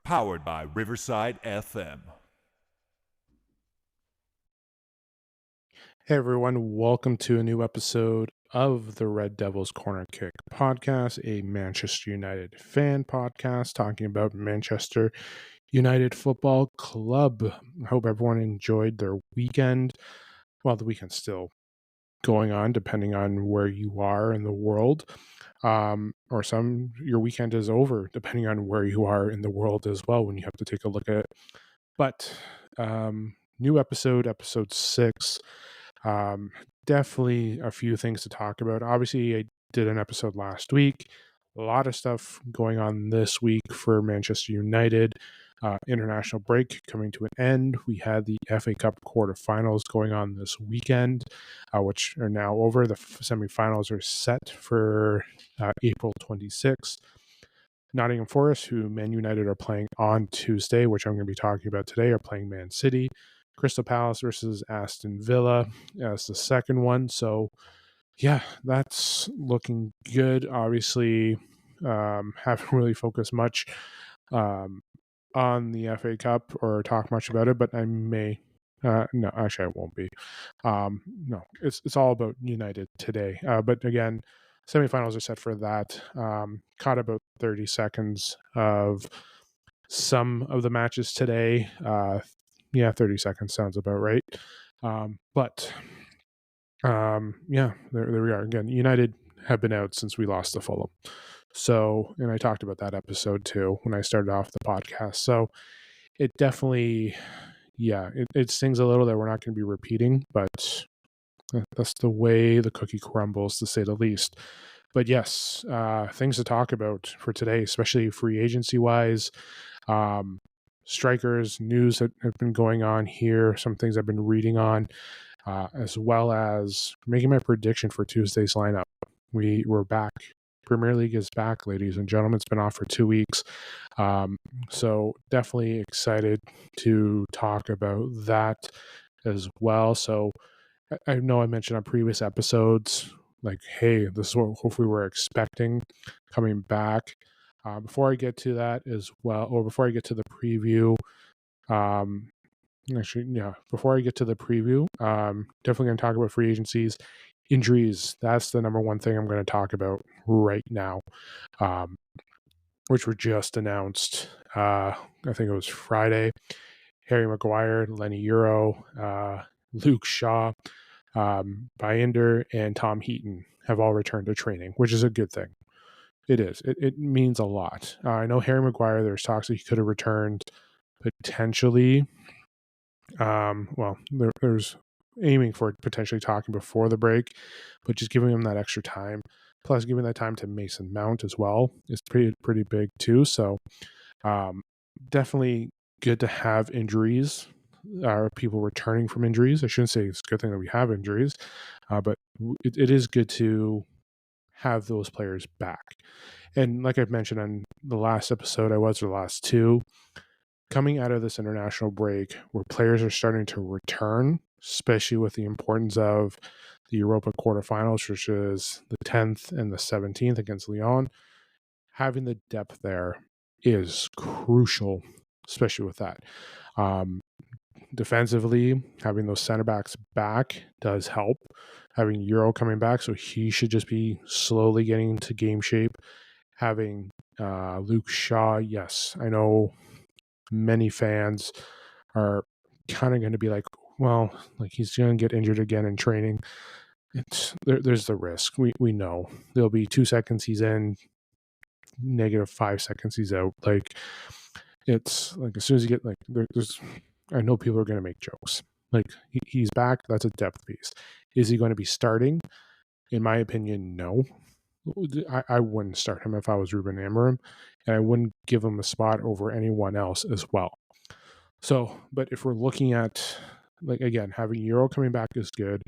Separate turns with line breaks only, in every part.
powered by Riverside FM.
Hey everyone, welcome to a new episode of the Red Devils Corner Kick podcast, a Manchester United fan podcast talking about Manchester United Football Club. I hope everyone enjoyed their weekend. Well, the weekend's still going on, depending on where you are in the world. Or your weekend is over, depending on where you are in the world as well, when you have to take a look at it. But new episode 6. Definitely a few things to talk about. Obviously, I did an episode last week. A lot of stuff going on this week for Manchester United. International break coming to an end. We had the FA Cup quarterfinals going on this weekend, which are now over. The semifinals are set for April 26th. Nottingham Forest, who Man United are playing on Tuesday, which I'm going to be talking about today, are playing Man City. Crystal Palace versus Aston Villa as the second one. So, yeah, that's looking good. Obviously, haven't really focused much on the FA Cup or talk much about it, but I may. No, actually, I won't be. No, it's all about United today. But again, semifinals are set for that. Caught about 30 seconds of some of the matches today. 30 seconds sounds about right. There we are. Again, United have been out since we lost to Fulham. So, and I talked about that episode too when I started off the podcast. So it definitely, it stings a little that we're not going to be repeating, but that's the way the cookie crumbles, to say the least. But yes, things to talk about for today, especially free agency wise. Strikers, news that have been going on here, some things I've been reading on, as well as making my prediction for Tuesday's lineup. We're back. Premier League is back, ladies and gentlemen. It's been off for 2 weeks. So definitely excited to talk about that as well. So I know I mentioned on previous episodes, like, hey, this is what hopefully we're expecting coming back. Before I get to that as well, or before I get to the preview, before I get to the preview, definitely going to talk about free agencies. Injuries, that's the number one thing I'm going to talk about right now, which were just announced. I think it was Friday. Harry Maguire, Lenny Euro, Luke Shaw, Binder, and Tom Heaton have all returned to training, which is a good thing. It is. It means a lot. I know Harry Maguire, there's talks that he could have returned potentially. There's aiming for potentially talking before the break, but just giving him that extra time, plus giving that time to Mason Mount as well, is pretty big too. So definitely good to have injuries, people returning from injuries. I shouldn't say it's a good thing that we have injuries, but it is good to have those players back. And like I've mentioned on the last episode, or the last two, coming out of this international break where players are starting to return, especially with the importance of the Europa quarterfinals, which is the 10th and the 17th against Lyon, having the depth there is crucial, especially with that. Defensively, having those center backs back does help. Having Euro coming back, so he should just be slowly getting into game shape. Having Luke Shaw, yes, I know many fans are kind of going to be like, well, like he's going to get injured again in training. There's the risk. We know there'll be 2 seconds he's in, negative 5 seconds he's out. Like, it's like as soon as you get I know people are going to make jokes. Like, he's back. That's a depth piece. Is he going to be starting? In my opinion, no. I wouldn't start him if I was Ruben Amorim, and I wouldn't give him a spot over anyone else as well. So, but if we're looking at, like, again, having Euro coming back is good.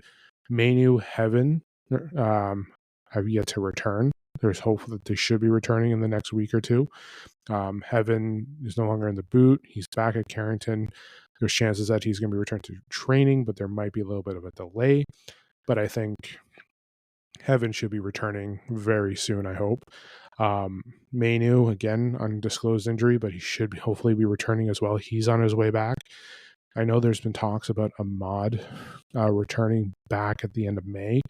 Manu, Heaven have yet to return. There's hope that they should be returning in the next week or two. Heaven is no longer in the boot. He's back at Carrington. There's chances that he's going to be returned to training, but there might be a little bit of a delay. But I think Heaven should be returning very soon, I hope. Mainu, again, undisclosed injury, but he should hopefully be returning as well. He's on his way back. I know there's been talks about Ahmad returning back at the end of May.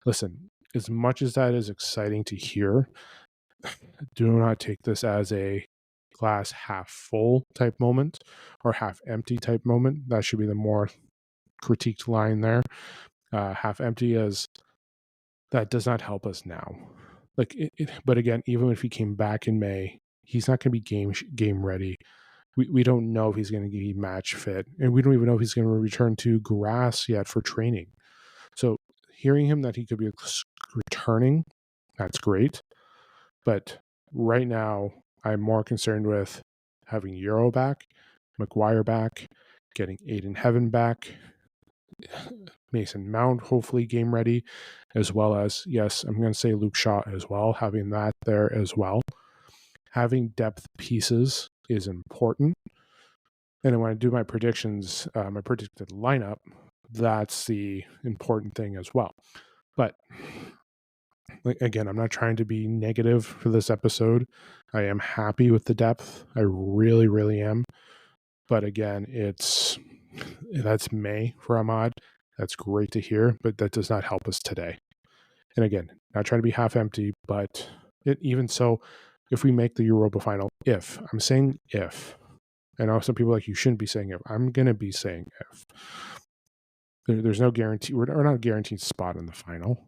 Listen, as much as that is exciting to hear, do not take this as a glass half full type moment or half empty type moment. That should be the more critiqued line there. Half empty as that does not help us now. But again, even if he came back in May, he's not going to be game ready. We don't know if he's going to be match fit, and we don't even know if he's going to return to grass yet for training. So hearing him that he could be returning, that's great. But right now, I'm more concerned with having Euro back, Maguire back, getting Aiden Heaven back, Mason Mount hopefully game ready, as well as, yes, I'm going to say Luke Shaw as well, having that there as well. Having depth pieces is important. And then when I do my predictions, my predicted lineup, that's the important thing as well. But again, I'm not trying to be negative for this episode. I am happy with the depth. I really, really am. But again, that's May for Ahmad. That's great to hear, but that does not help us today. And again, not trying to be half empty, but even so, if we make the Europa final, I'm saying if, I know some people are like, you shouldn't be saying if. I'm going to be saying if. There's no guarantee. We're not guaranteed spot in the final.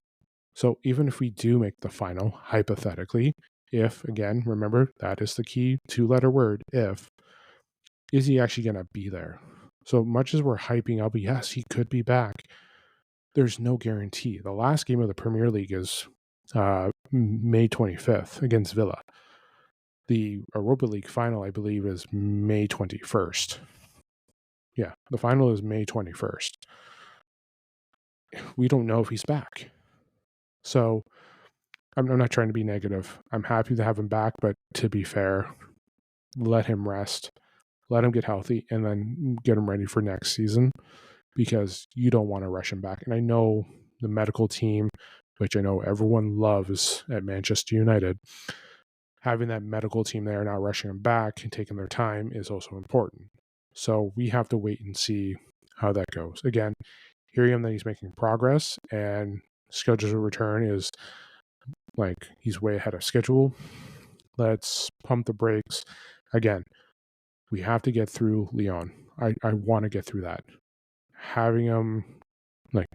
So even if we do make the final, hypothetically, if, again, remember, that is the key 2-letter word, if, is he actually going to be there? So much as we're hyping up, yes, he could be back, there's no guarantee. The last game of the Premier League is May 25th against Villa. The Europa League final, I believe, is May 21st. Yeah, the final is May 21st. We don't know if he's back. So I'm not trying to be negative. I'm happy to have him back, but to be fair, let him rest, let him get healthy, and then get him ready for next season, because you don't want to rush him back. And I know the medical team, which I know everyone loves at Manchester United, having that medical team there, not rushing him back and taking their time, is also important. So we have to wait and see how that goes. Again, hearing him that he's making progress and scheduled to return is like he's way ahead of schedule. Let's pump the brakes. Again, we have to get through Lyon. I want to get through that. Having him, like,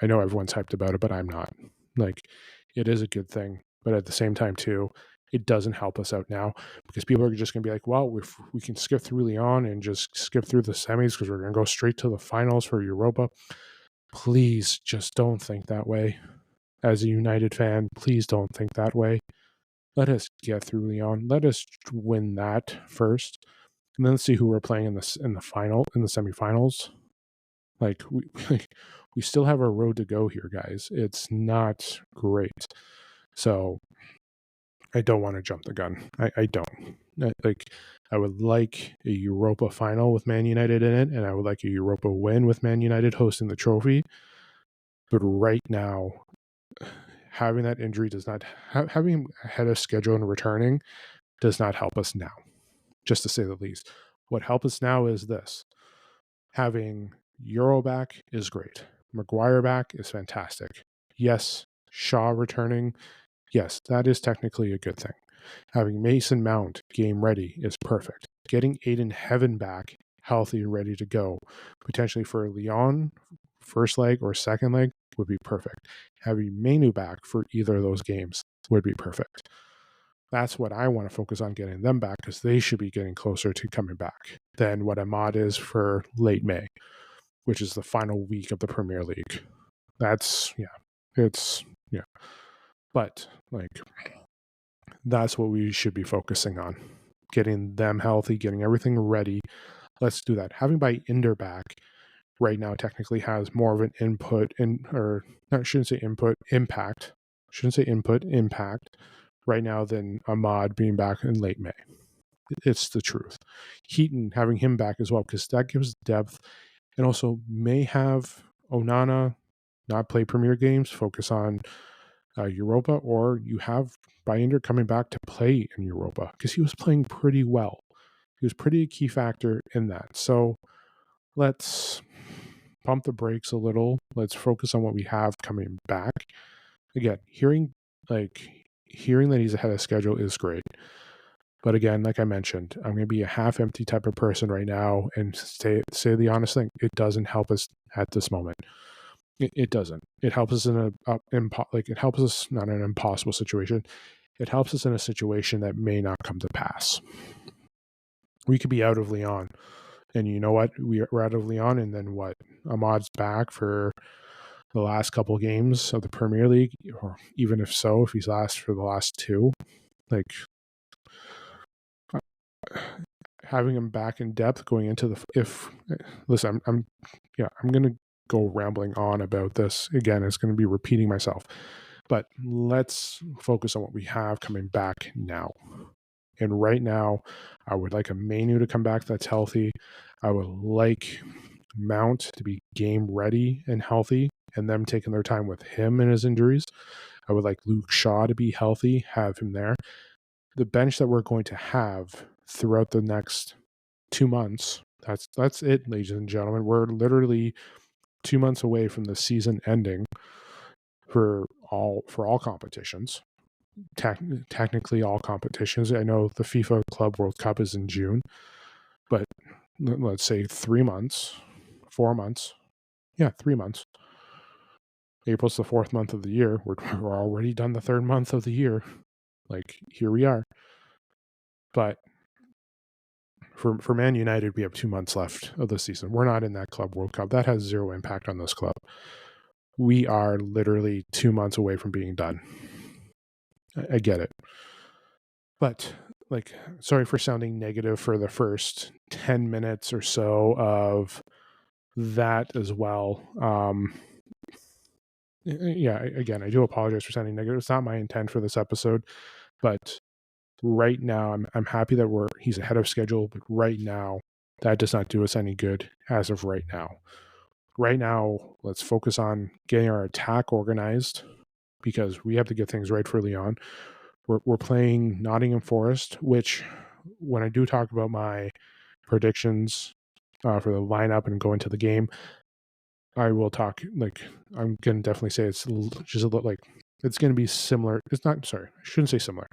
I know everyone's hyped about it, but I'm not. Like, it is a good thing, but at the same time too, it doesn't help us out now, because people are just going to be like, well, if we can skip through Lyon and just skip through the semis because we're going to go straight to the finals for Europa. Please just don't think that way. As a United fan, please don't think that way. Let us get through Lyon. Let us win that first, and then see who we're playing in the semifinals. Like we still have a road to go here, guys. It's not great. So I don't want to jump the gun. I don't. I would like a Europa final with Man United in it, and I would like a Europa win with Man United hosting the trophy. But right now, having that injury does not, having him ahead of schedule and returning does not help us now, just to say the least. What helps us now is this. Having Euro back is great. Maguire back is fantastic. Yes, Shaw returning, yes, that is technically a good thing. Having Mason Mount game ready is perfect. Getting Aiden Heaven back healthy and ready to go, potentially for Lyon, first leg or second leg, would be perfect. Having Mainu back for either of those games would be perfect. That's what I want to focus on, getting them back, because they should be getting closer to coming back than what Ahmad is for late May, which is the final week of the Premier League. But that's what we should be focusing on. Getting them healthy, getting everything ready. Let's do that. Having Inder back right now technically has more of an impact right now than Ahmad being back in late May. It's the truth. Heaton, having him back as well, because that gives depth, and also may have Onana not play Premier games, focus on Europa, or you have Binder coming back to play in Europa, because he was playing pretty well. He was pretty key factor in that. So let's pump the brakes a little. Let's focus on what we have coming back. Again, hearing that he's ahead of schedule is great. But again, like I mentioned, I'm going to be a half empty type of person right now and say the honest thing. It doesn't help us at this moment. It doesn't. It helps us in it helps us not in an impossible situation. It helps us in a situation that may not come to pass. We could be out of Lyon, and you know what? We're out of Lyon, and then what? Ahmad's back for the last couple games of the Premier League, or even if so, if he's last for the last two, like having him back in depth going into listen, I'm gonna go rambling on about this again. It's going to be repeating myself, but let's focus on what we have coming back now. And right now, I would like a Manu to come back that's healthy. I would like Mount to be game ready and healthy, and them taking their time with him and his injuries. I would like Luke Shaw to be healthy, have him there. The bench that we're going to have throughout the next 2 months, that's it, ladies and gentlemen. We're literally 2 months away from the season ending for all competitions. Technically all competitions. I know the FIFA Club World Cup is in June, but let's say 3 months, 4 months. Yeah, 3 months. April's the 4th month of the year. We're already done the 3rd month of the year. Like, here we are. But for Man United, we have 2 months left of the season. We're not in that Club World Cup. That has zero impact on this club. We are literally 2 months away from being done. I get it. But, like, sorry for sounding negative for the first 10 minutes or so of that as well. Yeah, again, I do apologize for sounding negative. It's not my intent for this episode, but right now I'm happy that he's ahead of schedule, but right now that does not do us any good as of right now. Right now, let's focus on getting our attack organized, because we have to get things right for Lyon. We're playing Nottingham Forest, which, when I do talk about my predictions for the lineup and go into the game, I will talk, like, I'm going to definitely say it's just a little, like, it's going to be similar. It's not, sorry, I shouldn't say similar.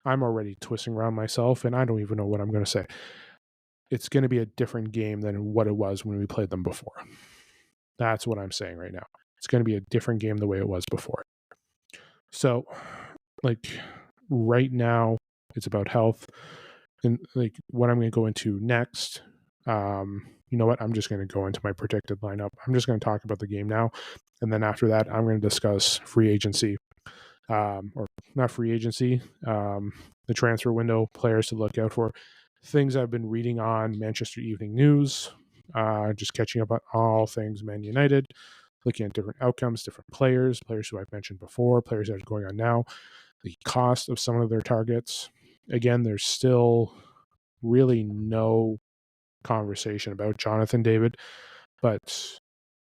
I'm already twisting around myself, and I don't even know what I'm going to say. It's going to be a different game than what it was when we played them before. That's what I'm saying right now. It's going to be a different game the way it was before. So, like, right now, it's about health. And, like, what I'm going to go into next, you know what? I'm just going to go into my predicted lineup. I'm just going to talk about the game now. And then after that, I'm going to discuss free agency, or not free agency, the transfer window, players to look out for, things I've been reading on Manchester Evening News, just catching up on all things Man United, looking at different outcomes, different players who I've mentioned before, players that are going on now, the cost of some of their targets. Again, there's still really no conversation about Jonathan David, but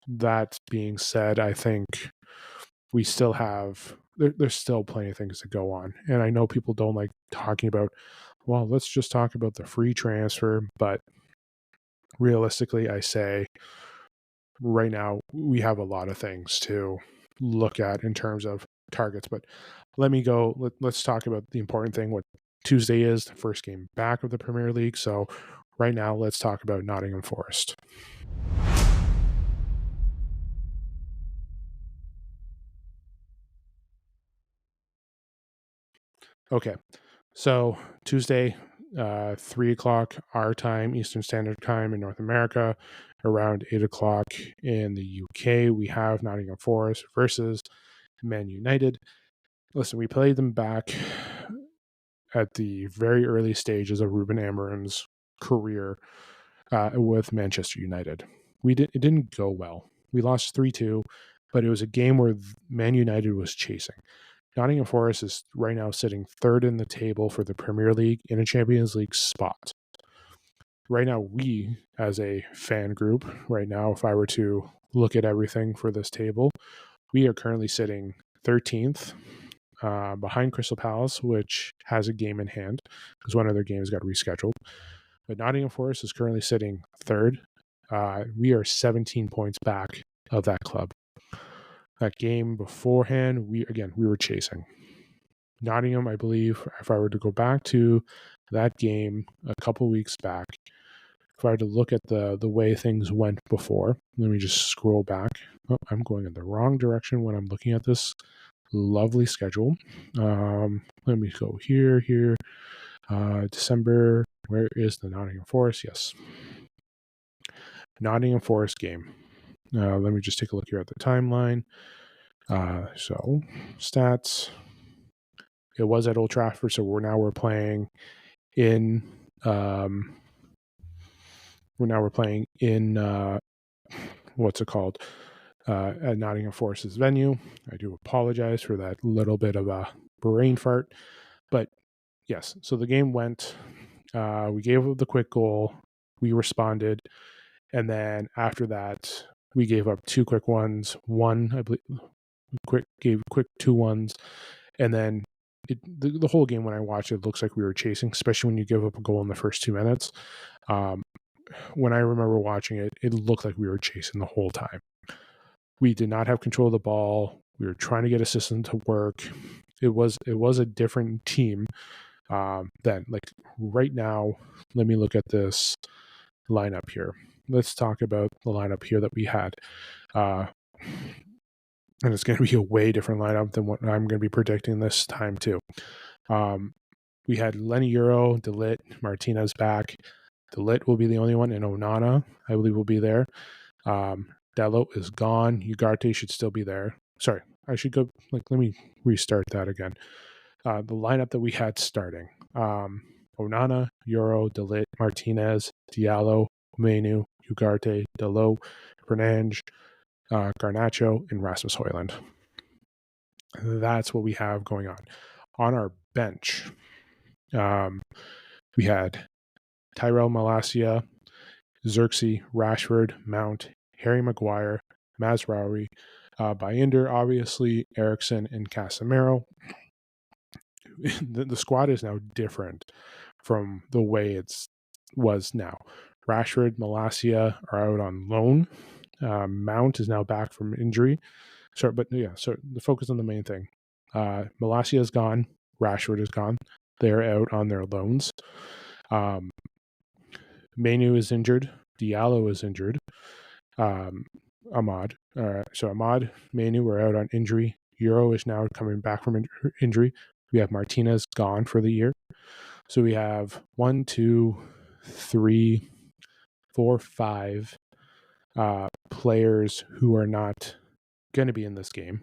that being said, I think we still have there's still plenty of things to go on, and I know people don't like talking about, well, let's just talk about the free transfer, but realistically, I say right now we have a lot of things to look at in terms of targets. But let's talk about the important thing. What Tuesday is, the first game back of the Premier League. So right now, let's talk about Nottingham Forest. Okay, so Tuesday, 3 o'clock our time, Eastern Standard Time in North America, around 8 o'clock in the UK, we have Nottingham Forest versus Man United. Listen, we played them back at the very early stages of Ruben Amorim's career with Manchester United. It didn't go well. We lost 3-2, but it was a game where Man United was chasing. Nottingham Forest is right now sitting third in the table for the Premier League in a Champions League spot. Right now, we, as a fan group, right now, if I were to look at everything for this table, we are currently sitting 13th, behind Crystal Palace, which has a game in hand because one of their games got rescheduled. But Nottingham Forest is currently sitting third. We are 17 points back of that club. That game beforehand, we were chasing. Nottingham, I believe, if I were to go back to that game a couple weeks back, if I were to look at the way things went before, let me just scroll back. Oh, I'm going in the wrong direction when I'm looking at this lovely schedule. Let me go here. December. Where is the Nottingham Forest? Yes. Nottingham Forest game. Let me just take a look here at the timeline. So stats. It was at Old Trafford, so we're playing in. We're playing in. What's it called? At Nottingham Forest's venue. I do apologize for that little bit of a brain fart, but yes. So the game went. We gave up the quick goal. We responded, and then after that, we gave up two quick ones. One, I believe, gave quick 2-1s, and then the whole game when I watched it looks like we were chasing, especially when you give up a goal in the first 2 minutes. When I remember watching it, it looked like we were chasing the whole time. We did not have control of the ball. We were trying to get a system to work. It was a different team then. Like right now, let me look at this lineup here. Let's talk about the lineup here that we had. And it's going to be a way different lineup than what I'm going to be predicting this time too. We had Lenny Euro, DeLitt, Martinez back. DeLitt will be the only one, and Onana, I believe, will be there. Dello is gone. Ugarte should still be there. Sorry, I should go. Let me restart that again. The lineup that we had starting: Onana, Euro, DeLitt, Martinez, Diallo, Menu, Ugarte, Dello, Fernandes, Garnacho, and Rasmus Højlund. That's what we have going on. On our bench, we had Tyrell Malacia, Xerxes, Rashford, Mount, Harry Maguire, Mazraoui, Baynder, obviously, Eriksson, and Casemiro. The squad is now different from the way it was now. Rashford, Malacia are out on loan. Mount is now back from injury. So the focus on the main thing. Malacia is gone. Rashford is gone. They're out on their loans. Menu is injured. Diallo is injured. Ahmad. So Ahmad, Menu are out on injury. Euro is now coming back from injury. We have Martinez gone for the year. So we have 1, 2, 3, 4, 5 players who are not going to be in this game.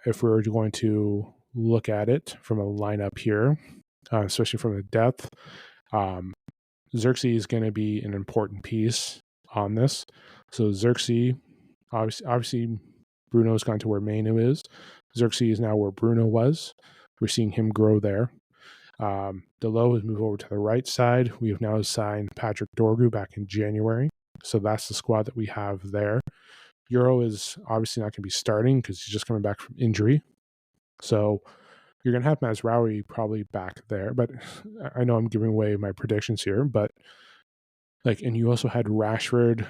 If we're going to look at it from a lineup here, especially from the depth, Xerxes is going to be an important piece on this. So Xerxes, obviously Bruno's gone to where Manu is. Xerxes is now where Bruno was. We're seeing him grow there. Dello has moved over to the right side. We have now signed Patrick Dorgu back in January. So that's the squad that we have there. Euro is obviously not going to be starting because he's just coming back from injury. So you're going to have Mazraoui probably back there. But I know I'm giving away my predictions here. But and you also had Rashford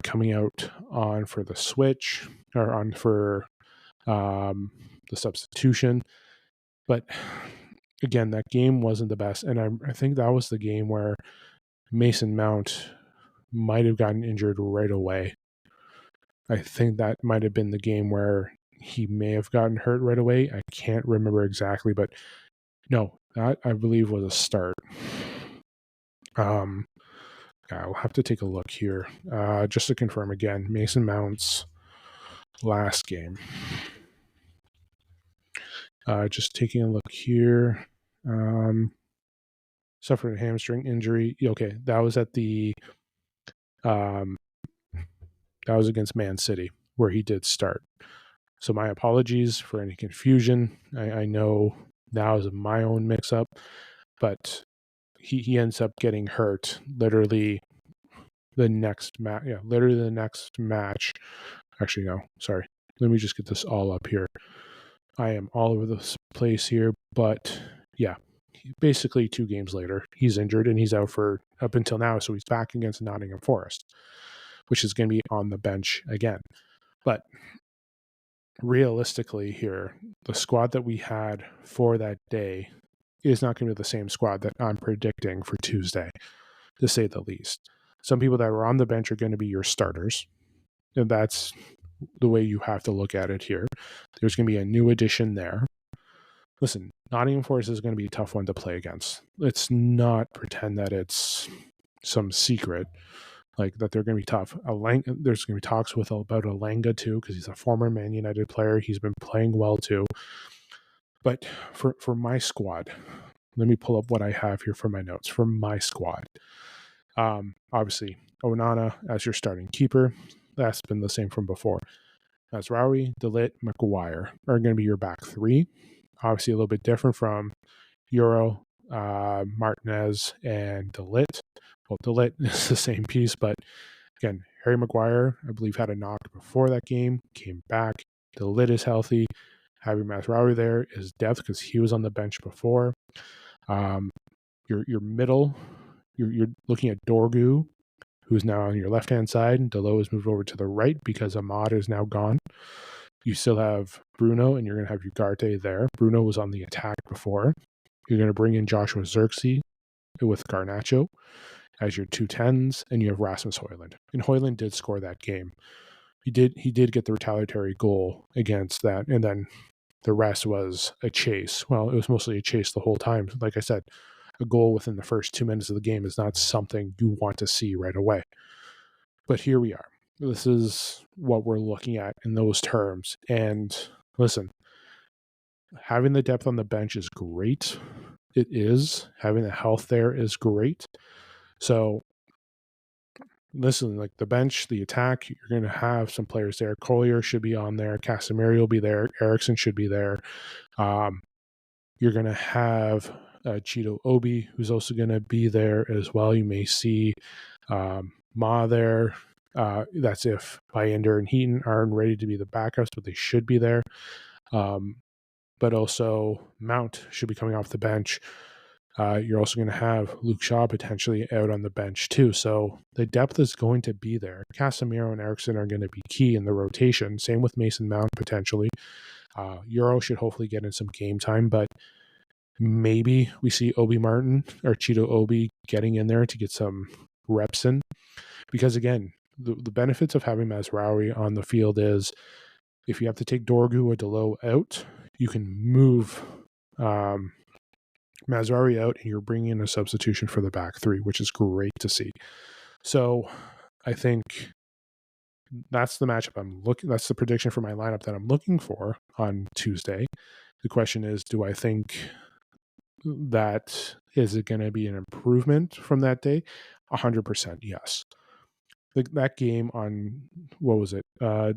coming out on for the switch or on for the substitution. But again, that game wasn't the best. And I think that was the game where Mason Mount might have gotten injured right away. I think that might have been the game where he may have gotten hurt right away. I can't remember exactly, but no, that I believe was a start. I'll have to take a look here just to confirm again. Mason Mount's last game. Just taking a look here. Suffered a hamstring injury. Okay, that was at the that was against Man City where he did start. So my apologies for any confusion. I know that was my own mix-up, but he ends up getting hurt literally the next match. Yeah, literally the next match. Actually, no, sorry. let me just get this all up here. I am all over the place here, but yeah, basically 2 games later, he's injured and he's out for up until now. So he's back against Nottingham Forest, which is going to be on the bench again. But realistically here, the squad that we had for that day is not going to be the same squad that I'm predicting for Tuesday, to say the least. Some people that were on the bench are going to be your starters, and that's the way you have to look at it here. There's going to be a new addition there. Listen, Nottingham Forest is going to be a tough one to play against. Let's not pretend that it's some secret, like that they're going to be tough. There's going to be talks about Alanga too, because he's a former Man United player. He's been playing well too. But for my squad, let me pull up what I have here for my notes for my squad. Obviously, Onana as your starting keeper. That's been the same from before. Mazraoui, De Ligt, Maguire are going to be your back 3. Obviously, a little bit different from Euro, Martinez, and De Ligt. Well, De Ligt is the same piece, but again, Harry Maguire, I believe, had a knock before that game, came back. De Ligt is healthy. Having Mazraoui there is depth because he was on the bench before. Your middle, you're looking at Dorgu, who's now on your left-hand side. Delo is moved over to the right because Ahmad is now gone. You still have Bruno, and you're going to have Ugarte there. Bruno was on the attack before. You're going to bring in Joshua Xerxes with Garnacho as your 2 10s, and you have Rasmus Højlund. And Højlund did score that game. He did get the retaliatory goal against that, and then the rest was a chase. Well, it was mostly a chase the whole time. Like I said, a goal within the first 2 minutes of the game is not something you want to see right away. But here we are. This is what we're looking at in those terms. And listen, having the depth on the bench is great. It is. Having the health there is great. So listen, like the bench, the attack, you're going to have some players there. Collier should be on there. Casemiro will be there. Eriksson should be there. You're going to have Cheeto Obi, who's also going to be there as well. You may see Ma there. That's if Bayender and Heaton aren't ready to be the backups, but they should be there. But also Mount should be coming off the bench. You're also going to have Luke Shaw potentially out on the bench too. So the depth is going to be there. Casemiro and Eriksson are going to be key in the rotation. Same with Mason Mount potentially. Euro should hopefully get in some game time, but maybe we see Obi Martin or Cheeto Obi getting in there to get some reps in. Because again, the benefits of having Mazraoui on the field is if you have to take Dorgu or Delo out, you can move Mazraoui out and you're bringing in a substitution for the back 3, which is great to see. So I think that's the matchup that's the prediction for my lineup that I'm looking for on Tuesday. The question is, do I think that is it going to be an improvement from that day? 100% yes. That game on, what was it,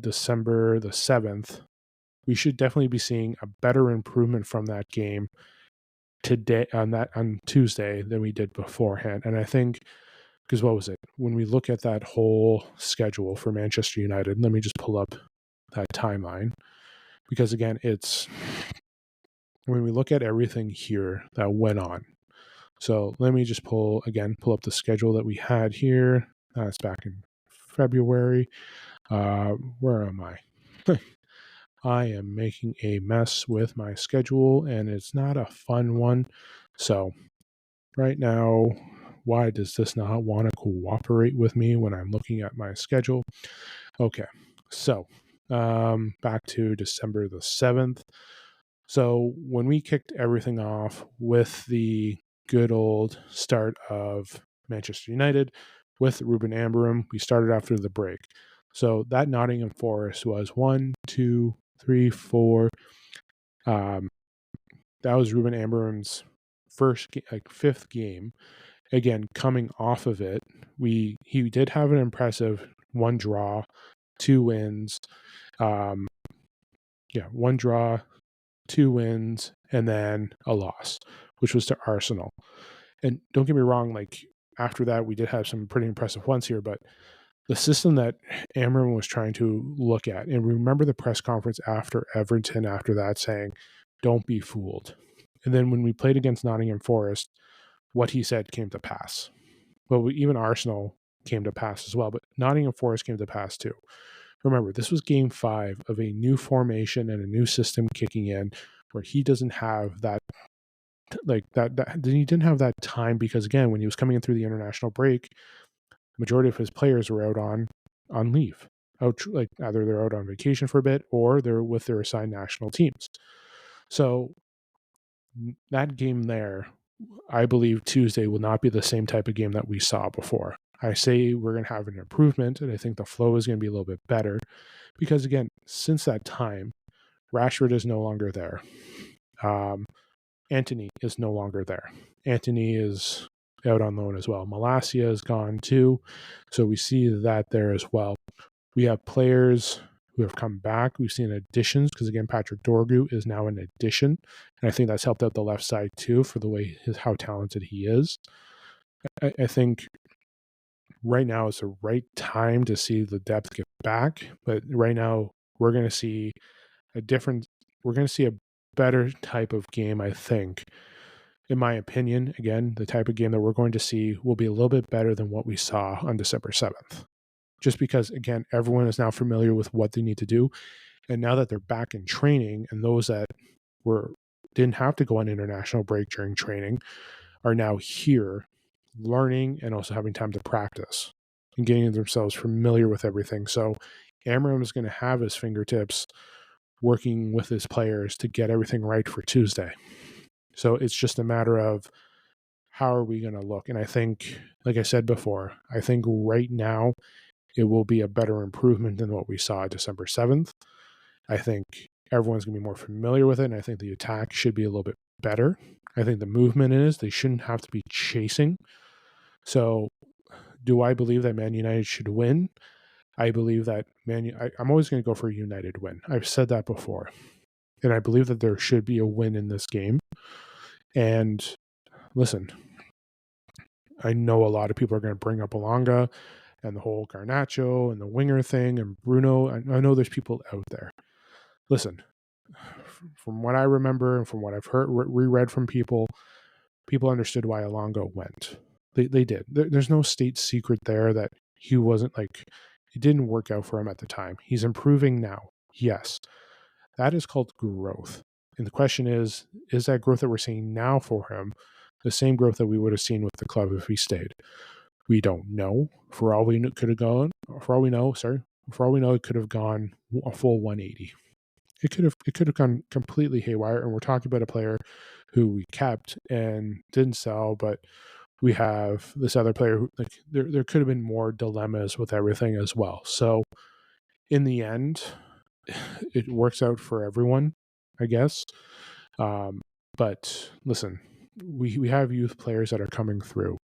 December the 7th, we should definitely be seeing a better improvement from that game today on Tuesday than we did beforehand. And I think, because what was it, when we look at that whole schedule for Manchester United, let me just pull up that timeline, because again, it's when we look at everything here that went on. So let me just pull up the schedule that we had here. That's back in February. Where am I? I am making a mess with my schedule, and it's not a fun one. So right now, why does this not want to cooperate with me when I'm looking at my schedule? Okay, so back to December the 7th. So when we kicked everything off with the good old start of Manchester United with Ruben Amorim, we started after the break. So that Nottingham Forest was 1, 2, 3, 4. That was Ruben Amorim's fifth game. Again, coming off of it, he did have an impressive 1 draw, 2 wins. 1 draw, 2 wins, and then a loss, which was to Arsenal. And don't get me wrong, like after that, we did have some pretty impressive ones here, but the system that Amram was trying to look at, and remember the press conference after Everton after that saying, don't be fooled. And then when we played against Nottingham Forest, what he said came to pass. Well, even Arsenal came to pass as well, but Nottingham Forest came to pass too. Remember, this was game 5 of a new formation and a new system kicking in where he doesn't have that, he didn't have that time because, again, when he was coming in through the international break, majority of his players were out on leave. Like either they're out on vacation for a bit or they're with their assigned national teams. So that game there, I believe Tuesday will not be the same type of game that we saw before. I say we're going to have an improvement, and I think the flow is going to be a little bit better because, again, since that time, Rashford is no longer there. Antony is no longer there. Antony is out on loan as well. Malacia is gone too, so we see that there as well. We have players who have come back. We've seen additions because, again, Patrick Dorgu is now an addition, and I think that's helped out the left side too for the way how talented he is. I think right now is the right time to see the depth get back, but right now we're going to see a better type of game, I think. In my opinion, again, the type of game that we're going to see will be a little bit better than what we saw on December 7th. Just because, again, everyone is now familiar with what they need to do. And now that they're back in training, and those that didn't have to go on international break during training are now here learning and also having time to practice and getting themselves familiar with everything. So Amram is going to have his fingertips working with his players to get everything right for Tuesday. So it's just a matter of how are we going to look? And I think, like I said before, I think right now it will be a better improvement than what we saw December 7th. I think everyone's going to be more familiar with it, and I think the attack should be a little bit better. I think the movement is they shouldn't have to be chasing. So do I believe that Man United should win? I believe that I'm always going to go for a United win. I've said that before. And I believe that there should be a win in this game. And listen, I know a lot of people are going to bring up Alanga and the whole Garnacho and the winger thing and Bruno. I know there's people out there. Listen, from what I remember and from what I've heard, reread from people understood why Alongo went. They did. There's no state secret there that he wasn't like, it didn't work out for him at the time. He's improving now. Yes. That is called growth. And the question is that growth that we're seeing now for him the same growth that we would have seen with the club if he stayed? We don't know. For all we know, it could have gone a full 180. It could have gone completely haywire. And we're talking about a player who we kept and didn't sell, but we have this other player who, like, there could have been more dilemmas with everything as well. So in the end, it works out for everyone, I guess. But listen, we have youth players that are coming through,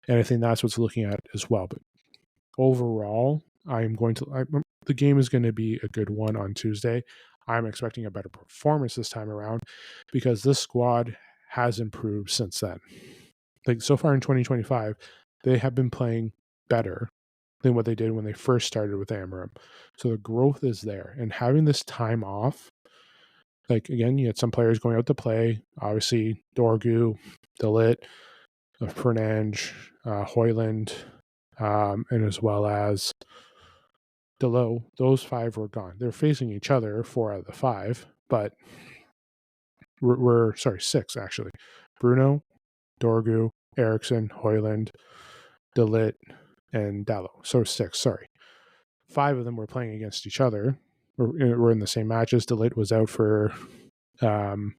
and I think that's what's looking at as well. But overall, the game is going to be a good one on Tuesday. I'm expecting a better performance this time around because this squad has improved since then. Like so far in 2025, they have been playing better than what they did when they first started with Amarim. So the growth is there. And having this time off, like again, you had some players going out to play. Obviously, Dorgu, Delit, Fernandes, Hoyland, and as well as Delo. Those 5 were gone. They're facing each other 4 out of the 5, but we're 6 actually. Bruno, Dorgu, Eriksson, Hoyland, Delit, and Dallo. So 6, sorry. 5 of them were playing against each other. We're in the same matches. Delit was out for the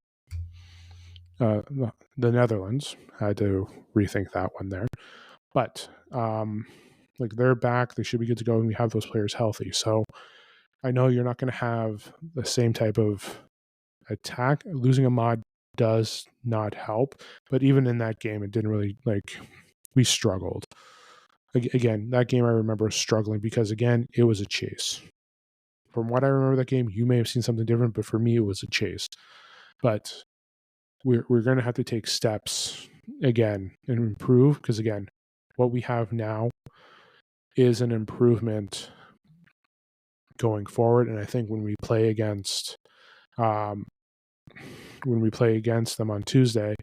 Netherlands. I had to rethink that one there. But like they're back. They should be good to go, and we have those players healthy. So I know you're not going to have the same type of attack. Losing a mod does not help. But even in that game, it didn't really, we struggled. Again, that game I remember struggling because, again, it was a chase. From what I remember that game, you may have seen something different, but for me, it was a chase. But we're going to have to take steps again and improve because, again, what we have now is an improvement going forward. And I think when we play against them on Tuesday,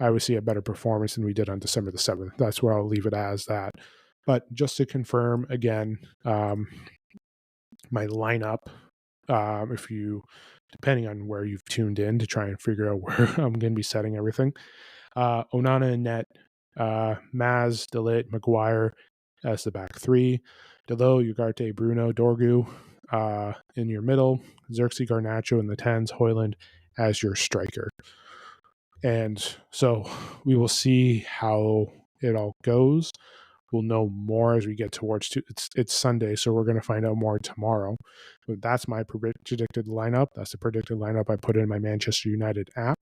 I would see a better performance than we did on December the 7th. That's where I'll leave it as that. But just to confirm again, my lineup, depending on where you've tuned in to try and figure out where I'm going to be setting everything. Onana and net, Maz, Delit, Maguire as the back three, Delo, Ugarte, Bruno, Dorgu in your middle, Xerxes, Garnacho in the 10s, Hoyland as your striker. And so we will see how it all goes. We'll know more as we get towards it's Sunday, so we're going to find out more tomorrow. But that's my predicted lineup. That's the predicted lineup I put in my Manchester United app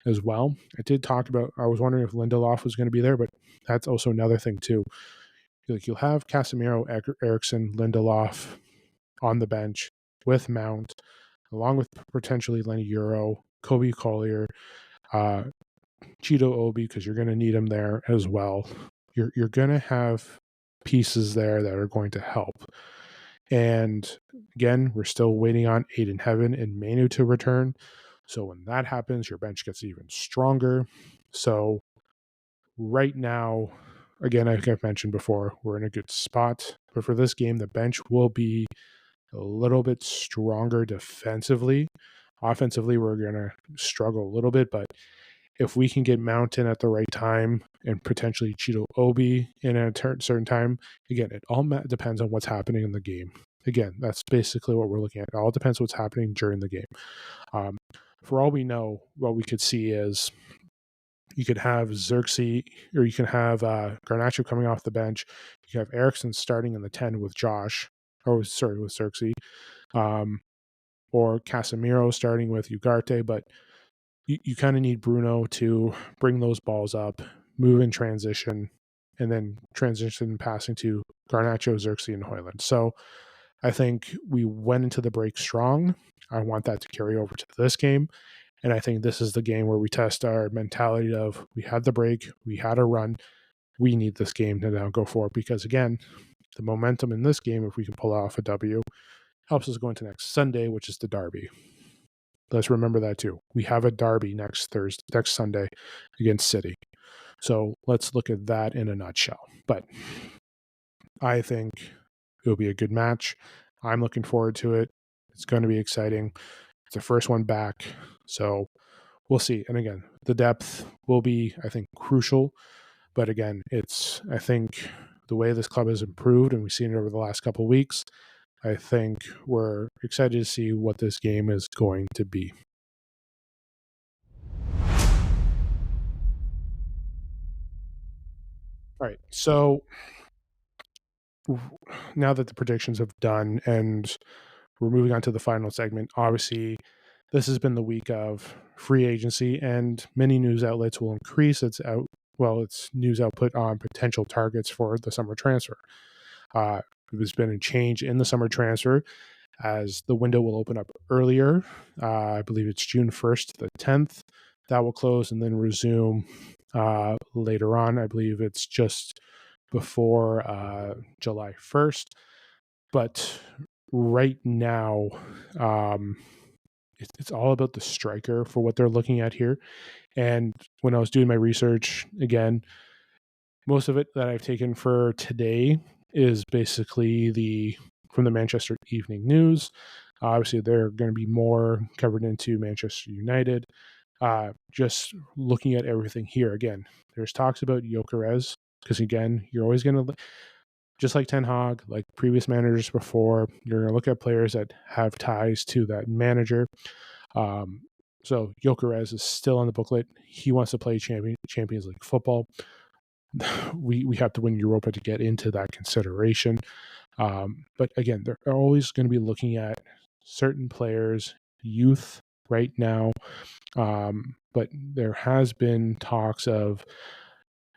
as well. I was wondering if Lindelof was going to be there, but that's also another thing too. Like you'll have Casemiro, Eriksson, Lindelof on the bench with Mount, along with potentially Lenny Euro, Kobe Collier, Cheeto Obi, because you're going to need him there as well. You're going to have pieces there that are going to help. And again, we're still waiting on Aiden Heaven and Manu to return. So when that happens, your bench gets even stronger. So right now, again, like I've mentioned before, we're in a good spot. But for this game, the bench will be a little bit stronger defensively. Offensively, we're going to struggle a little bit, but if we can get Mountain at the right time and potentially Cheeto Obi in at a certain time, again, it all depends on what's happening in the game. Again, that's basically what we're looking at. It all depends what's happening during the game. For all we know, what we could see is you could have Xerxes, or you can have Garnacho coming off the bench. You can have Eriksson starting in the 10 with with Xerxes, or Casemiro starting with Ugarte, but you kind of need Bruno to bring those balls up, move in transition, and then transition passing to Garnacho, Xerxes, and Hoyland. So I think we went into the break strong. I want that to carry over to this game. And I think this is the game where we test our mentality of we had the break, we had a run, we need this game to now go forward. Because again, the momentum in this game, if we can pull off a W, helps us go into next Sunday, which is the derby. Let's remember that too. We have a derby next Sunday against City. So let's look at that in a nutshell. But I think it'll be a good match. I'm looking forward to it. It's going to be exciting. It's the first one back. So we'll see. And again, the depth will be, I think, crucial. But again, I think the way this club has improved, and we've seen it over the last couple of weeks, I think we're excited to see what this game is going to be. All right. So now that the predictions have done and we're moving on to the final segment, obviously this has been the week of free agency, and many news outlets will increase its news output on potential targets for the summer transfer. There's been a change in the summer transfer as the window will open up earlier. I believe it's June 1st to the 10th. That will close and then resume later on. I believe it's just before July 1st. But right now, it's all about the striker for what they're looking at here. And when I was doing my research, again, most of it that I've taken for today is basically from the Manchester Evening News. Obviously, they're going to be more covered into Manchester United. Just looking at everything here, again, there's talks about Gyökeres, because again, you're always going to, just like Ten Hag, like previous managers before, you're going to look at players that have ties to that manager. So Gyökeres is still on the booklet. He wants to play Champions League football. We have to win Europa to get into that consideration. But again, they're always going to be looking at certain players' youth right now. But there has been talks of,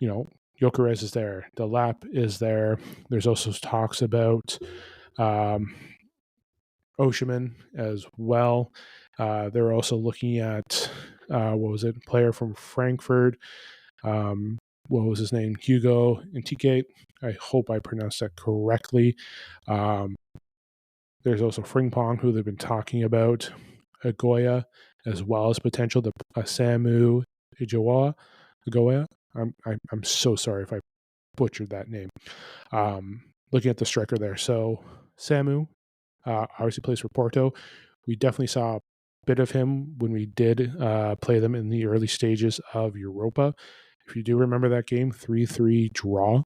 Gyökeres is there, the Lap is there. There's also talks about Oshiman as well. They're also looking at player from Frankfurt. what was his name? Hugo Intike. I hope I pronounced that correctly. There's also Frimpong, who they've been talking about, Agoya, as well as potential the Samu Agoya. I'm so sorry if I butchered that name. Looking at the striker there, so Samu obviously plays for Porto. We definitely saw a bit of him when we did play them in the early stages of Europa. If you do remember that game, 3-3 draw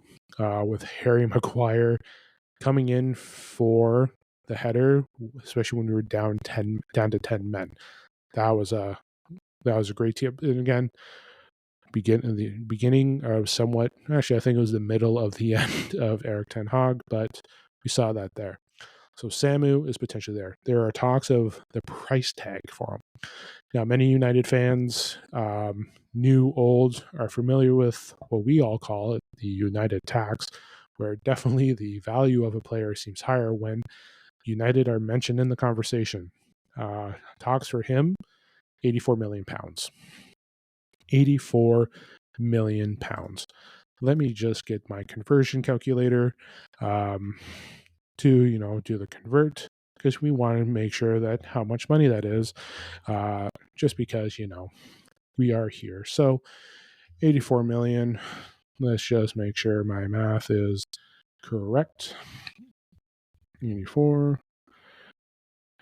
with Harry Maguire coming in for the header, especially when we were down to 10 men. That was a great team. And again, the beginning of somewhat, actually I think it was the middle of the end of Eric Ten Hag, but we saw that there. So Samu is potentially there. There are talks of the price tag for him. Now, many United fans, new, old, are familiar with what we all call it, the United tax, where definitely the value of a player seems higher when United are mentioned in the conversation. Talks for him, £84 million. £84 million. Let me just get my conversion calculator to do the convert, because we want to make sure that how much money that is, just because we are here. So 84 million. Let's just make sure my math is correct. 84.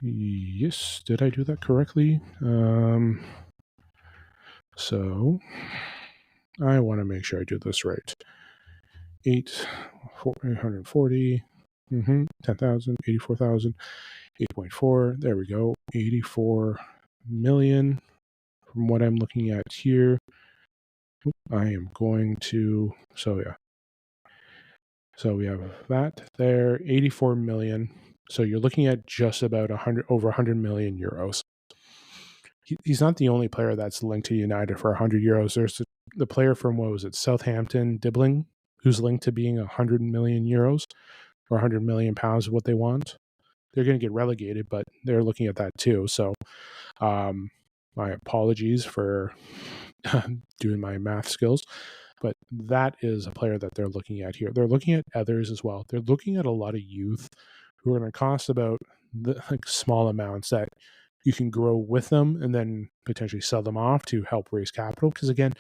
Yes, did I do that correctly? So I want to make sure I do this right. 840. 10,000, 84,000, 8.4. There we go. 84 million from what I'm looking at here. I am going to, so yeah. So we have that there, 84 million. So you're looking at just about over 100 million euros. He's not the only player that's linked to United for 100 euros. There's the player from, what was it, Southampton, Dibbling, who's linked to being 100 million euros or 100 million pounds, what they want. They're going to get relegated, but they're looking at that too. So my apologies for doing my math skills, but that is a player that they're looking at here. They're looking at others as well. They're looking at a lot of youth who are going to cost about small amounts that you can grow with them and then potentially sell them off to help raise capital. Because again,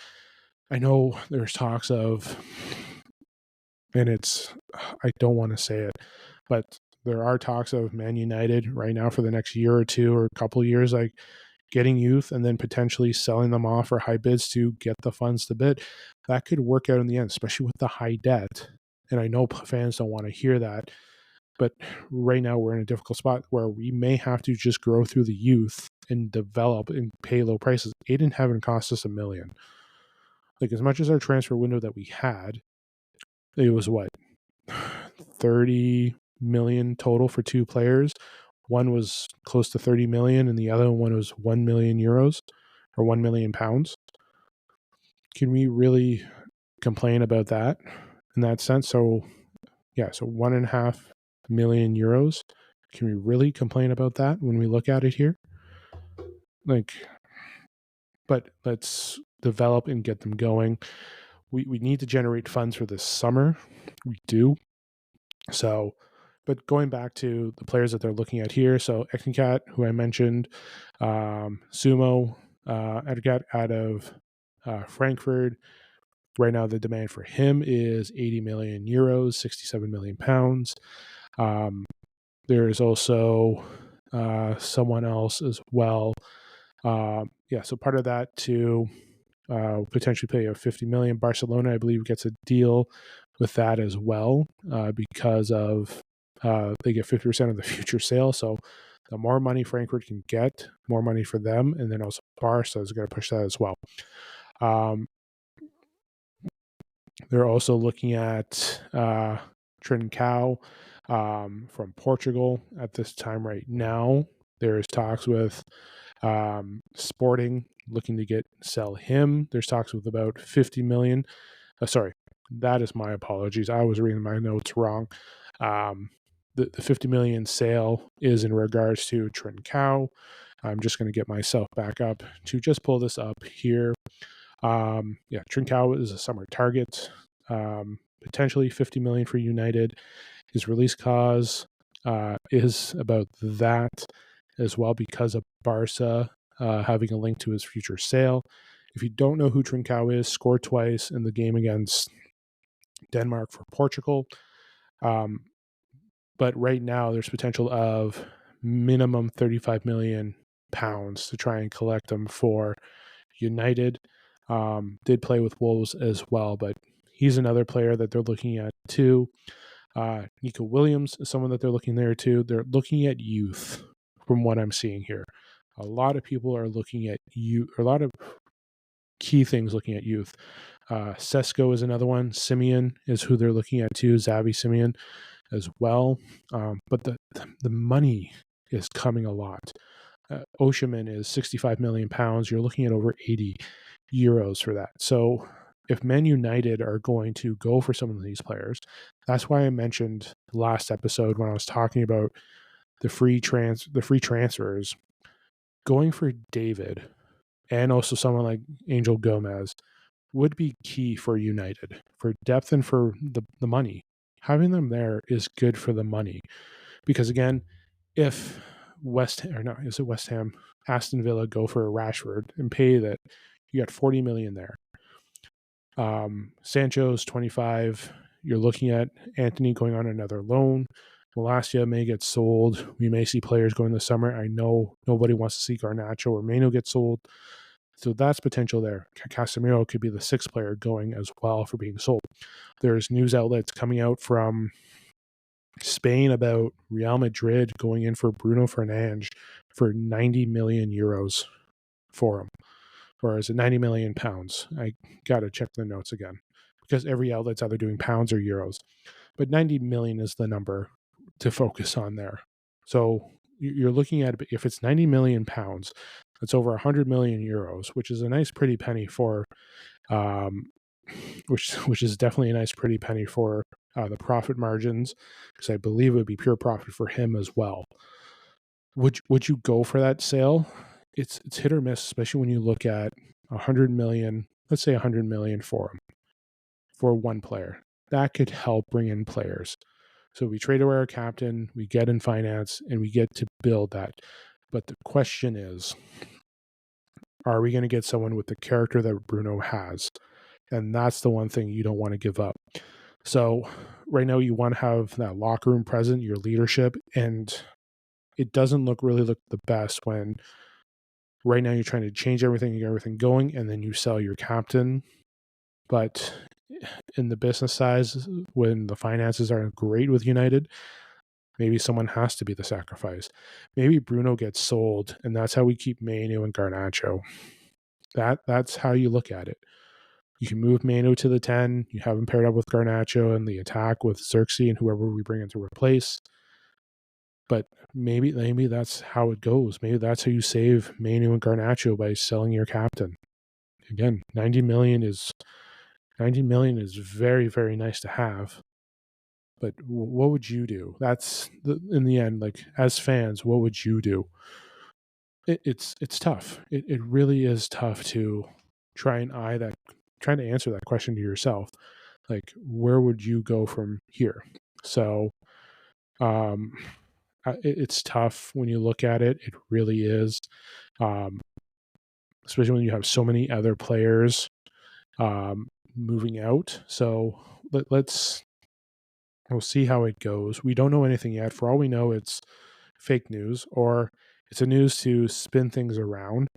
I know there's talks of, and I don't want to say it, but there are talks of Man United right now for the next year or two or a couple of years, like getting youth and then potentially selling them off for high bids to get the funds to bid. That could work out in the end, especially with the high debt. And I know fans don't want to hear that, but right now we're in a difficult spot where we may have to just grow through the youth and develop and pay low prices. Aiden haven't cost us $1 million. Like, as much as our transfer window that we had, it was what, 30 million total for two players. One was close to 30 million and the other one was 1 million euros or 1 million pounds. Can we really complain about that in that sense? So yeah, so 1.5 million euros. Can we really complain about that when we look at it here? But let's develop and get them going. We need to generate funds for this summer. We do. So, but going back to the players that they're looking at here, so Eknkat, who I mentioned, Sumo, Edgat out of Frankfurt. Right now, the demand for him is 80 million euros, 67 million pounds. There is also someone else as well. So part of that to potentially pay a 50 million. Barcelona, I believe, gets a deal with that as well because of they get 50% of the future sale. So the more money Frankfurt can get, more money for them, and then also Barca is going to push that as well. They're also looking at Trincao from Portugal at this time right now. There's talks with Sporting looking to sell him. There's talks with about 50 million. Sorry, that is my apologies. I was reading my notes wrong. The 50 million sale is in regards to Trincao. I'm just going to get myself back up to just pull this up here. Trincao is a summer target. Potentially 50 million for United. His release clause is about that as well because of Barca having a link to his future sale. If you don't know who Trincao is, scored twice in the game against Denmark for Portugal. But right now there's potential of minimum 35 million pounds to try and collect them for United. Did play with Wolves as well, but he's another player that they're looking at too. Nico Williams is someone that they're looking there too. They're looking at youth from what I'm seeing here. A lot of people are looking at youth, a lot of key things looking at youth. Sesko is another one. Simeon is who they're looking at too. Xavi Simeon as well. But the money is coming a lot. Oshiman is 65 million pounds. You're looking at over 80 euros for that. So if Man United are going to go for some of these players, that's why I mentioned last episode when I was talking about the free transfers, going for David and also someone like Angel Gomez would be key for United for depth and for the money. Having them there is good for the money because again, if West Ham, Aston Villa go for a Rashford and pay that, you got 40 million there. Sancho's 25. You're looking at Anthony going on another loan. Malacia may get sold. We may see players going this summer. I know nobody wants to see Garnacho or Mano get sold. So that's potential there. Casemiro could be the sixth player going as well for being sold. There's news outlets coming out from Spain about Real Madrid going in for Bruno Fernandes for 90 million euros for him. Or is it 90 million pounds? I got to check the notes again because every outlet's either doing pounds or euros. But 90 million is the number to focus on there. So you're looking at, if it's 90 million pounds, that's over 100 million euros, which is a nice pretty penny for, which is definitely a nice pretty penny for the profit margins, because I believe it would be pure profit for him as well. Would you go for that sale? It's hit or miss, especially when you look at 100 million, let's say 100 million for him, for one player. That could help bring in players. So we trade away our captain, we get in finance, and we get to build that. But the question is, are we going to get someone with the character that Bruno has? And that's the one thing you don't want to give up. So right now you want to have that locker room present, your leadership, and it doesn't really look the best when right now you're trying to change everything, you get everything going, and then you sell your captain. But in the business size, when the finances aren't great with United, maybe someone has to be the sacrifice. Maybe Bruno gets sold, and that's how we keep Manu and Garnacho. That's how you look at it. You can move Manu to the 10. You have him paired up with Garnacho and the attack with Xerxes and whoever we bring in to replace. But maybe that's how it goes. Maybe that's how you save Manu and Garnacho by selling your captain. Again, 90 million is very, very nice to have. But what would you do? That's in the end, like as fans, what would you do? It's tough. It really is tough to trying to answer that question to yourself. Like, where would you go from here? So, it's tough when you look at it. It really is, especially when you have so many other players moving out. So we'll see how it goes. We don't know anything yet. For all we know, it's fake news or it's a news to spin things around.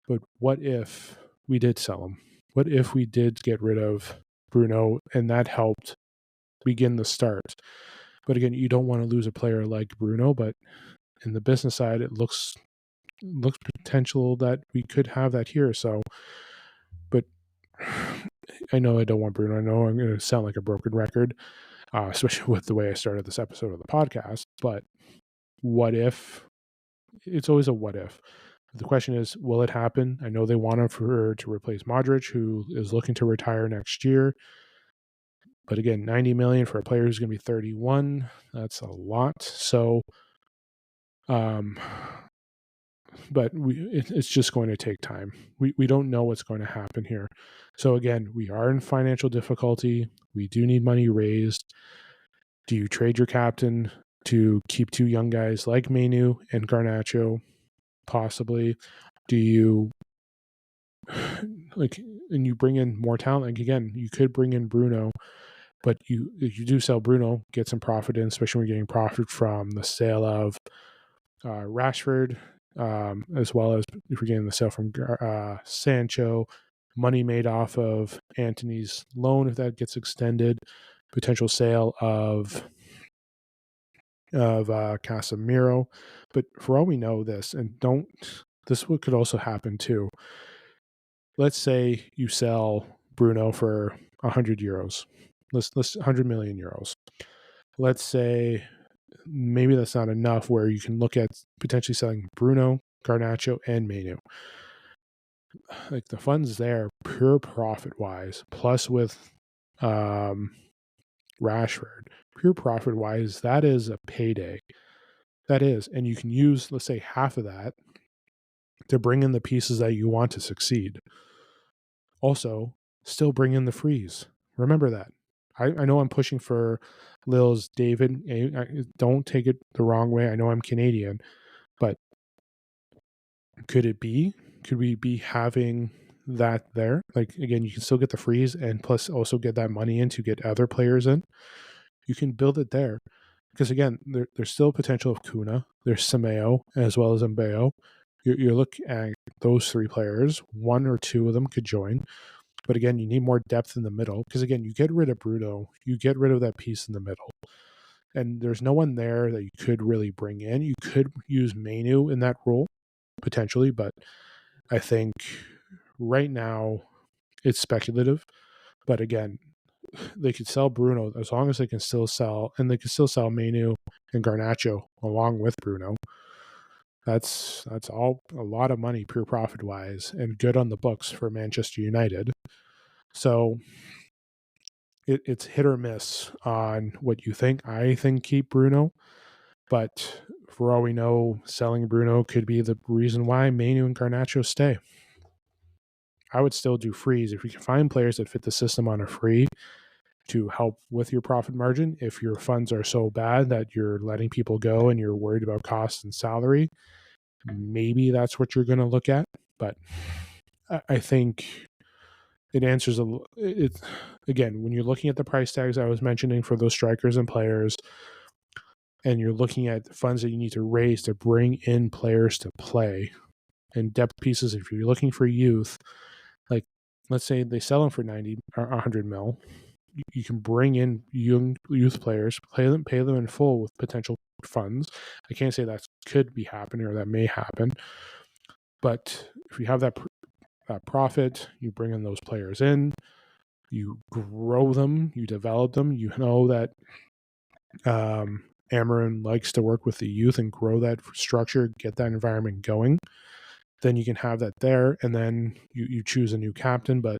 But what if we did sell him? What if we did get rid of Bruno and that helped begin the start? But again, you don't want to lose a player like Bruno, but in the business side, it looks potential that we could have that here. So, but I know I don't want Bruno. I know I'm going to sound like a broken record, especially with the way I started this episode of the podcast. But what if? It's always a what if. The question is, will it happen? I know they want him to replace Modric, who is looking to retire next year. But again, 90 million for a player who's going to be 31, that's a lot. So but it's just going to take time. We don't know what's going to happen here. So again, we are in financial difficulty. We do need money raised. Do you trade your captain to keep two young guys like Mainu and Garnacho? Possibly. Do you and you bring in more talent? Like again, you could bring in Bruno, but if you do sell Bruno, get some profit in, especially when you're getting profit from the sale of Rashford, as well as if you're getting the sale from Sancho, money made off of Anthony's loan if that gets extended, potential sale of Casemiro. But for all we know, this could also happen too. Let's say you sell Bruno for 100 euros. Let's 100 million euros. Let's say maybe that's not enough where you can look at potentially selling Bruno, Garnacho, and Mainu. Like the funds there, pure profit wise, plus with Rashford, pure profit wise, that is a payday. That is. And you can use, let's say, half of that to bring in the pieces that you want to succeed. Also, still bring in the freeze. Remember that. I know I'm pushing for Lil's David. Don't take it the wrong way. I know I'm Canadian, but could it be? Could we be having that there? Like, again, you can still get the freeze and plus also get that money in to get other players in. You can build it there. Because, again, there's still potential of Kuna. There's Sameo as well as Mbeo. You're looking at those three players. One or two of them could join. But again, you need more depth in the middle because, again, you get rid of Bruno, you get rid of that piece in the middle. And there's no one there that you could really bring in. You could use Mainu in that role, potentially, but I think right now it's speculative. But again, they could sell Bruno as long as they can still sell, and they can still sell Mainu and Garnacho along with Bruno. That's all a lot of money pure profit wise and good on the books for Manchester United. So it's hit or miss on what you think. I think keep Bruno, but for all we know, selling Bruno could be the reason why Mainu and Garnacho stay. I would still do freeze if we can find players that fit the system on a free to help with your profit margin. If your funds are so bad that you're letting people go and you're worried about costs and salary, maybe that's what you're going to look at. But I think it answers it again when you're looking at the price tags I was mentioning for those strikers and players, and you're looking at funds that you need to raise to bring in players to play and depth pieces. If you're looking for youth, like let's say they sell them for 90 or 100 mil, you can bring in young youth players, pay them in full with potential funds. I can't say that could be happening or that may happen, but if you have that profit, you bring in those players in, you grow them, you develop them. You know that Amarin likes to work with the youth and grow that structure, get that environment going. Then you can have that there, and then you choose a new captain, but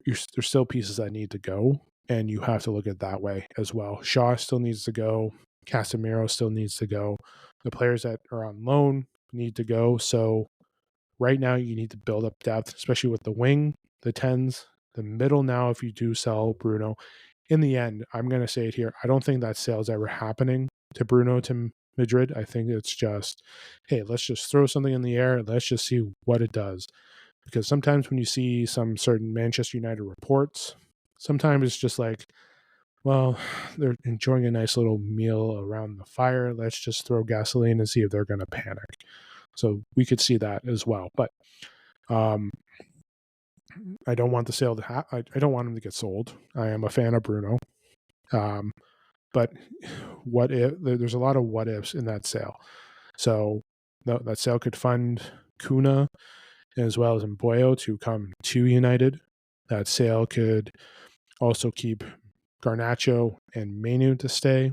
there's still pieces that need to go, and you have to look at it that way as well. Shaw still needs to go. Casemiro still needs to go. The players that are on loan need to go. So right now you need to build up depth, especially with the wing, the 10s, the middle now if you do sell Bruno. In the end, I'm going to say it here, I don't think that sale is ever happening to Bruno to Madrid. I think it's just, hey, let's just throw something in the air. Let's just see what it does. Because sometimes when you see some certain Manchester United reports, sometimes it's just like, well, they're enjoying a nice little meal around the fire. Let's just throw gasoline and see if they're going to panic. So we could see that as well. But I don't want the sale to happen. I don't want him to get sold. I am a fan of Bruno. But what if there's a lot of what ifs in that sale? So that sale could fund Kuna as well as Mboyo to come to United. That sale could also keep Garnacho and Mainu to stay.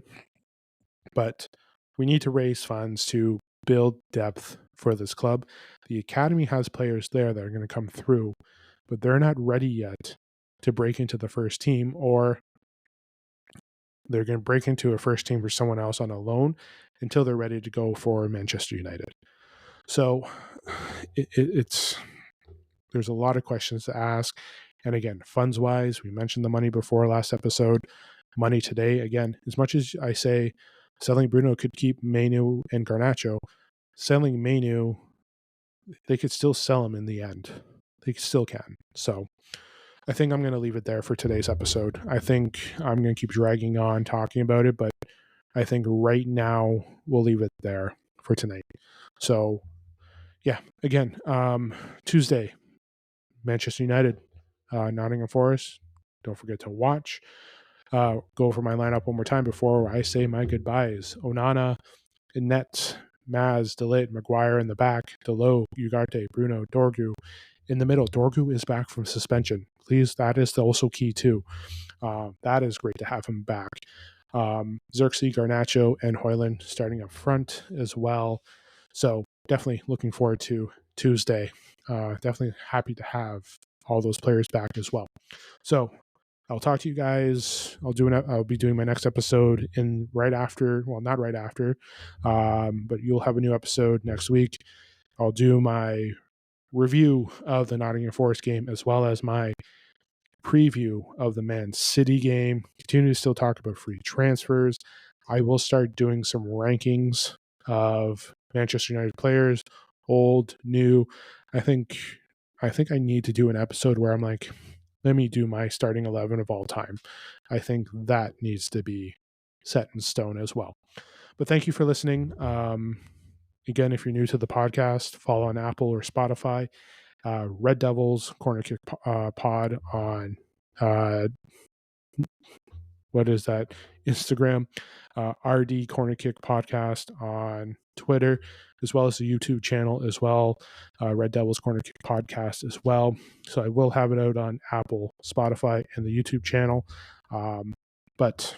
But we need to raise funds to build depth for this club. The academy has players there that are going to come through, but they're not ready yet to break into the first team, or they're going to break into a first team for someone else on a loan until they're ready to go for Manchester United. So it's there's a lot of questions to ask. And again, funds wise, we mentioned the money before last episode. Money today, again, as much as I say selling Bruno could keep Mainu and Garnacho, selling Mainu, they could still sell him in the end. They still can. So I think I'm going to leave it there for today's episode. I think I'm going to keep dragging on talking about it, but I think right now we'll leave it there for tonight. So, yeah, again, Tuesday, Manchester United, Nottingham Forest. Don't forget to watch. Go over my lineup one more time before I say my goodbyes. Onana, Net, Maz, Delit, Maguire in the back, Delo, Ugarte, Bruno, Dorgu. In the middle, Dorgu is back from suspension. Please, that is also key too. That is great to have him back. Xerxes, Garnacho, and Hoyland starting up front as well. So definitely looking forward to Tuesday. Definitely happy to have all those players back as well. So I'll talk to you guys. I'll be doing my next episode in right after. Well, not right after, but you'll have a new episode next week. I'll do my review of the Nottingham Forest game as well as my preview of the Man City game. Continue to still talk about free transfers. I will start doing some rankings of Manchester United players, old, new. I think I need to do an episode where I'm like, let me do my starting 11 of all time. I think that needs to be set in stone as well. But thank you for listening. Again, if you're new to the podcast, follow on Apple or Spotify. Red Devils Corner Kick Pod on what is that? Instagram, RD Corner Kick Podcast on Twitter, as well as the YouTube channel as well, Red Devils Corner Kick Podcast as well. So I will have it out on Apple, Spotify, and the YouTube channel. But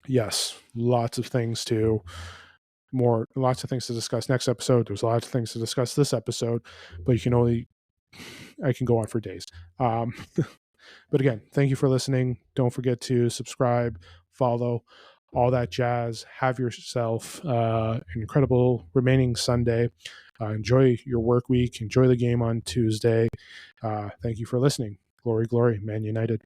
yes, lots of things to discuss next episode. There's lots of things to discuss this episode, but I can go on for days. But again, thank you for listening. Don't forget to subscribe, follow, all that jazz. Have yourself an incredible remaining Sunday. Enjoy your work week. Enjoy the game on Tuesday. Thank you for listening. Glory, glory, Man United.